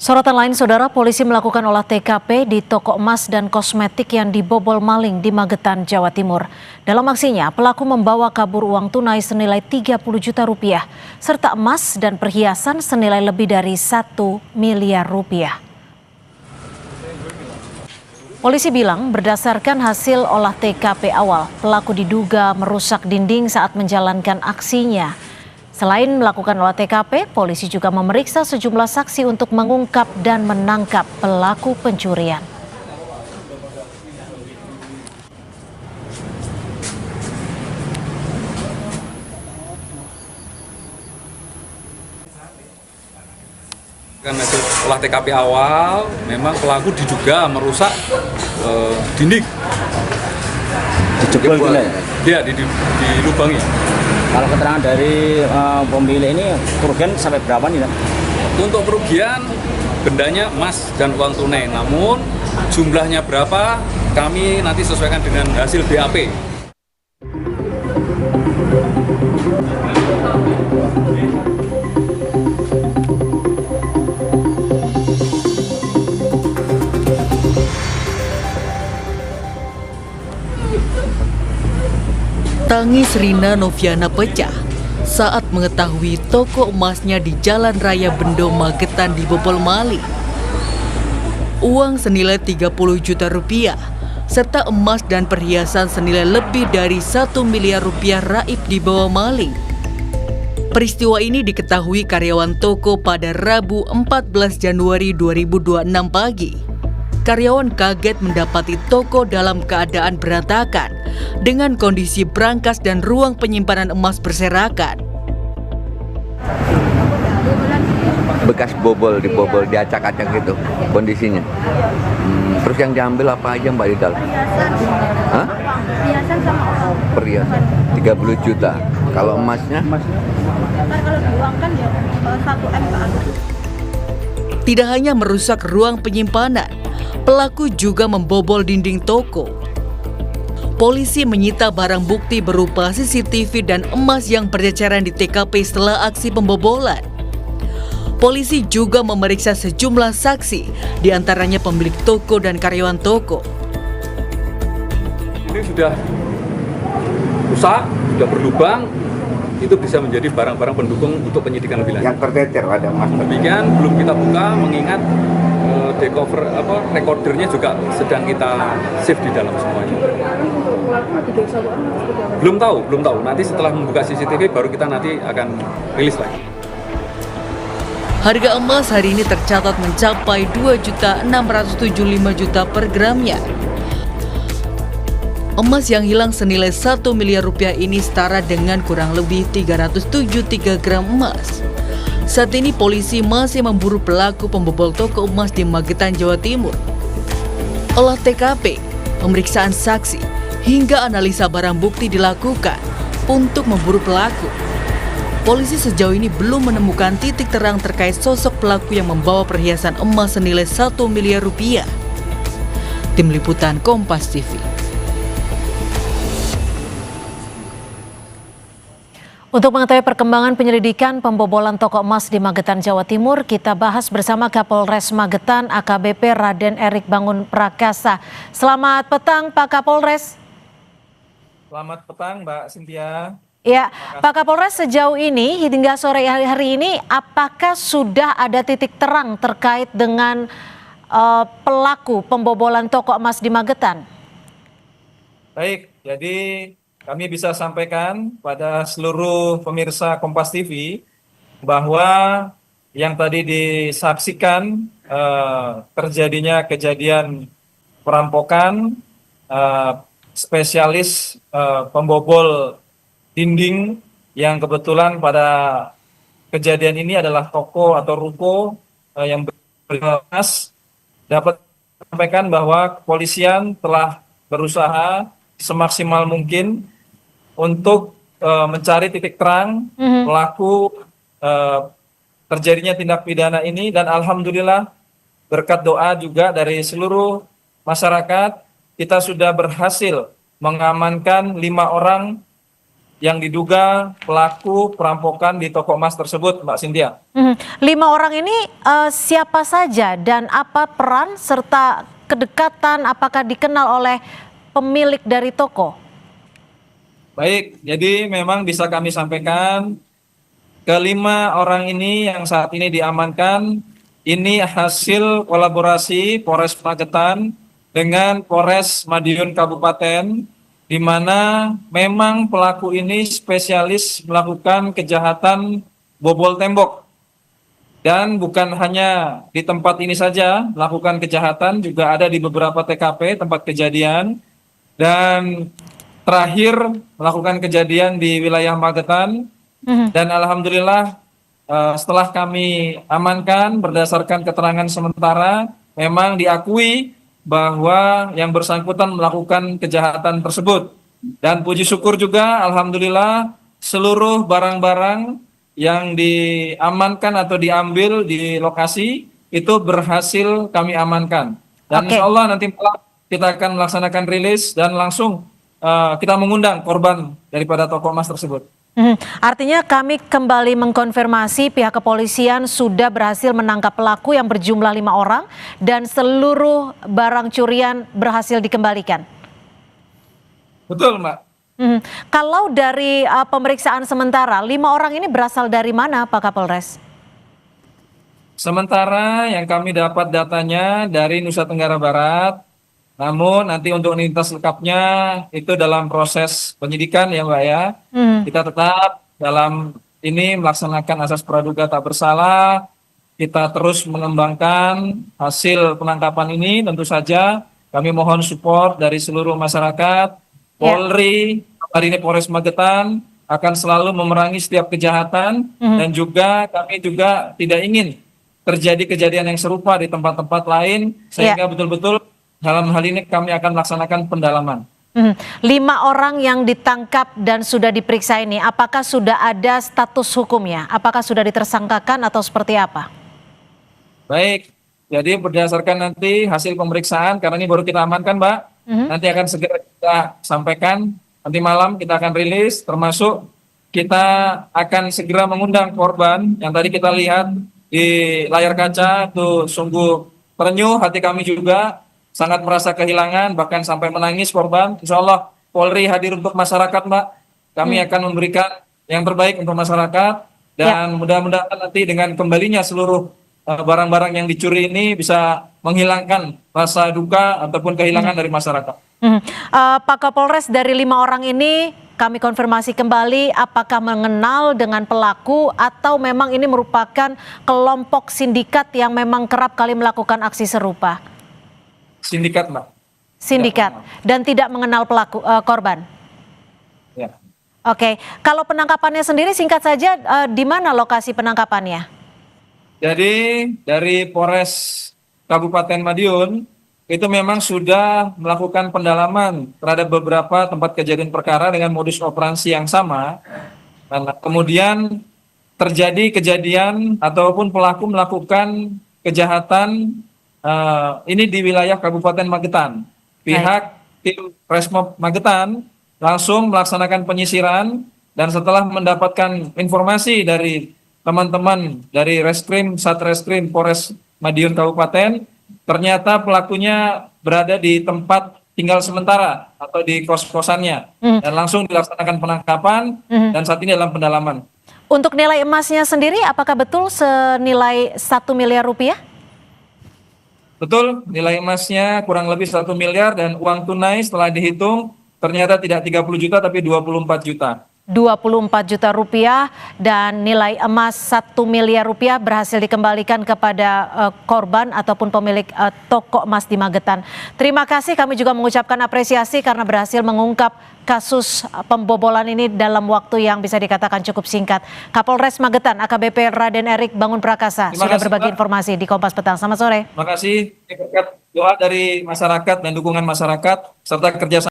Sorotan lain, saudara, polisi melakukan olah TKP di toko emas dan kosmetik yang dibobol maling di Magetan, Jawa Timur. Dalam aksinya, pelaku membawa kabur uang tunai senilai 30 juta rupiah, serta emas dan perhiasan senilai lebih dari 1 miliar rupiah. Polisi bilang berdasarkan hasil olah TKP awal, pelaku diduga merusak dinding saat menjalankan aksinya. Selain melakukan olah TKP, polisi juga memeriksa sejumlah saksi untuk mengungkap dan menangkap pelaku pencurian. Karena hasil olah TKP awal, memang pelaku diduga merusak dinding. Dijebol gila ya? Dia dilubangi. Kalau keterangan dari pemilik ini, kerugian sampai berapa nih? Untuk kerugian, bendanya emas dan uang tunai. Namun jumlahnya berapa, kami nanti sesuaikan dengan hasil BAP. Tangis Rina Noviana pecah saat mengetahui toko emasnya di Jalan Raya Bendo, Magetan dibobol maling. Uang senilai 30 juta rupiah serta emas dan perhiasan senilai lebih dari 1 miliar rupiah raib dibawa maling. Peristiwa ini diketahui karyawan toko pada Rabu 14 Januari 2026 pagi. Karyawan kaget mendapati toko dalam keadaan berantakan dengan kondisi brankas dan ruang penyimpanan emas berserakan. Bekas dibobol, diacak-acak gitu kondisinya. Terus yang diambil apa aja Mbak di dalam? Hah? Perhiasan sama uang. Perhiasan 30 juta. Kalau emasnya? Kalau diuangkan ya 1 M ke atas. Tidak hanya merusak ruang penyimpanan, pelaku juga membobol dinding toko. Polisi menyita barang bukti berupa CCTV dan emas yang berceceran di TKP setelah aksi pembobolan. Polisi juga memeriksa sejumlah saksi, diantaranya pemilik toko dan karyawan toko. Ini sudah rusak, sudah berlubang, itu bisa menjadi barang-barang pendukung untuk penyidikan lebih lanjut. Yang tercecer ada emas. Demikian belum kita buka, mengingat recordernya juga sedang kita save di dalam semuanya. Belum tahu. Nanti setelah membuka CCTV baru kita nanti akan rilis lagi. Harga emas hari ini tercatat mencapai 2.675 juta per gramnya. Emas yang hilang senilai 1 miliar rupiah ini setara dengan kurang lebih 373 gram emas. Saat ini polisi masih memburu pelaku pembobol toko emas di Magetan, Jawa Timur. Olah TKP, pemeriksaan saksi, hingga analisa barang bukti dilakukan untuk memburu pelaku. Polisi sejauh ini belum menemukan titik terang terkait sosok pelaku yang membawa perhiasan emas senilai 1 miliar rupiah. Tim Liputan Kompas TV. Untuk mengetahui perkembangan penyelidikan pembobolan toko emas di Magetan, Jawa Timur, kita bahas bersama Kapolres Magetan AKBP Raden Erik Bangun Prakasa. Selamat petang Pak Kapolres. Selamat petang Mbak Cynthia. Ya, Pak Kapolres, sejauh ini hingga sore hari ini apakah sudah ada titik terang terkait dengan pelaku pembobolan toko emas di Magetan? Baik, jadi kami bisa sampaikan pada seluruh pemirsa Kompas TV bahwa yang tadi disaksikan terjadinya kejadian perampokan spesialis pembobol dinding yang kebetulan pada kejadian ini adalah toko atau ruko yang berkelas. Dapat sampaikan bahwa kepolisian telah berusaha semaksimal mungkin untuk mencari titik terang pelaku terjadinya tindak pidana ini, dan alhamdulillah berkat doa juga dari seluruh masyarakat kita sudah berhasil mengamankan 5 orang yang diduga pelaku perampokan di toko emas tersebut, Mbak Cynthia. 5 orang ini siapa saja dan apa peran serta kedekatan, apakah dikenal oleh pemilik dari toko? Baik, jadi memang bisa kami sampaikan kelima orang ini yang saat ini diamankan ini hasil kolaborasi Polres Magetan dengan Polres Madiun Kabupaten, di mana memang pelaku ini spesialis melakukan kejahatan bobol tembok. Dan bukan hanya di tempat ini saja melakukan kejahatan, juga ada di beberapa TKP tempat kejadian. Dan terakhir melakukan kejadian di wilayah Magetan. Dan alhamdulillah setelah kami amankan berdasarkan keterangan sementara, memang diakui bahwa yang bersangkutan melakukan kejahatan tersebut. Dan puji syukur juga alhamdulillah seluruh barang-barang yang diamankan atau diambil di lokasi itu berhasil kami amankan. Dan insya Allah nanti malam kita akan melaksanakan rilis dan langsung kita mengundang korban daripada toko emas tersebut. Artinya kami kembali mengkonfirmasi pihak kepolisian sudah berhasil menangkap pelaku yang berjumlah 5 orang dan seluruh barang curian berhasil dikembalikan. Betul, Mbak. Kalau dari pemeriksaan sementara, 5 orang ini berasal dari mana, Pak Kapolres? Sementara yang kami dapat datanya dari Nusa Tenggara Barat, namun nanti untuk identitas lengkapnya itu dalam proses penyidikan ya Mbak ya. Kita tetap dalam ini melaksanakan asas praduga tak bersalah. Kita terus mengembangkan hasil penangkapan ini. Tentu saja kami mohon support dari seluruh masyarakat. Polri, hari ini Polres Magetan akan selalu memerangi setiap kejahatan. Dan juga kami juga tidak ingin terjadi kejadian yang serupa di tempat-tempat lain. Sehingga betul-betul dalam hal ini kami akan melaksanakan pendalaman. 5 orang yang ditangkap dan sudah diperiksa ini, apakah sudah ada status hukumnya? Apakah sudah ditersangkakan atau seperti apa? Baik, jadi berdasarkan nanti hasil pemeriksaan, karena ini baru kita amankan Mbak, nanti akan segera kita sampaikan, nanti malam kita akan rilis, termasuk kita akan segera mengundang korban yang tadi kita lihat di layar kaca, itu sungguh terenyuh hati kami juga, sangat merasa kehilangan, bahkan sampai menangis korban. Insya Allah Polri hadir untuk masyarakat Mbak. Kami akan memberikan yang terbaik untuk masyarakat. Dan mudah-mudahan nanti dengan kembalinya seluruh barang-barang yang dicuri ini bisa menghilangkan rasa duka ataupun kehilangan dari masyarakat. Pak Kapolres, dari 5 orang ini kami konfirmasi kembali apakah mengenal dengan pelaku atau memang ini merupakan kelompok sindikat yang memang kerap kali melakukan aksi serupa? Sindikat, Mbak. Sindikat dan tidak mengenal pelaku korban. Ya. Oke, kalau penangkapannya sendiri singkat saja di mana lokasi penangkapannya? Jadi dari Polres Kabupaten Madiun itu memang sudah melakukan pendalaman terhadap beberapa tempat kejadian perkara dengan modus operasi yang sama. Dan kemudian terjadi kejadian ataupun pelaku melakukan kejahatan ini di wilayah Kabupaten Magetan. Pihak tim Resmob Magetan langsung melaksanakan penyisiran dan setelah mendapatkan informasi dari teman-teman dari Satreskrim Polres Madiun Kabupaten, ternyata pelakunya berada di tempat tinggal sementara atau di kos-kosannya dan langsung dilaksanakan penangkapan dan saat ini dalam pendalaman. Untuk nilai emasnya sendiri apakah betul senilai 1 miliar rupiah? Betul, nilai emasnya kurang lebih 1 miliar dan uang tunai setelah dihitung ternyata tidak 30 juta tapi 24 juta. 24 juta rupiah dan nilai emas 1 miliar rupiah berhasil dikembalikan kepada korban ataupun pemilik toko emas di Magetan. Terima kasih, kami juga mengucapkan apresiasi karena berhasil mengungkap kasus pembobolan ini dalam waktu yang bisa dikatakan cukup singkat. Kapolres Magetan AKBP Raden Erik Bangun Prakasa sudah berbagi informasi di Kompas Petang. Selamat sore. Terima kasih, berkat doa dari masyarakat dan dukungan masyarakat serta kerjasama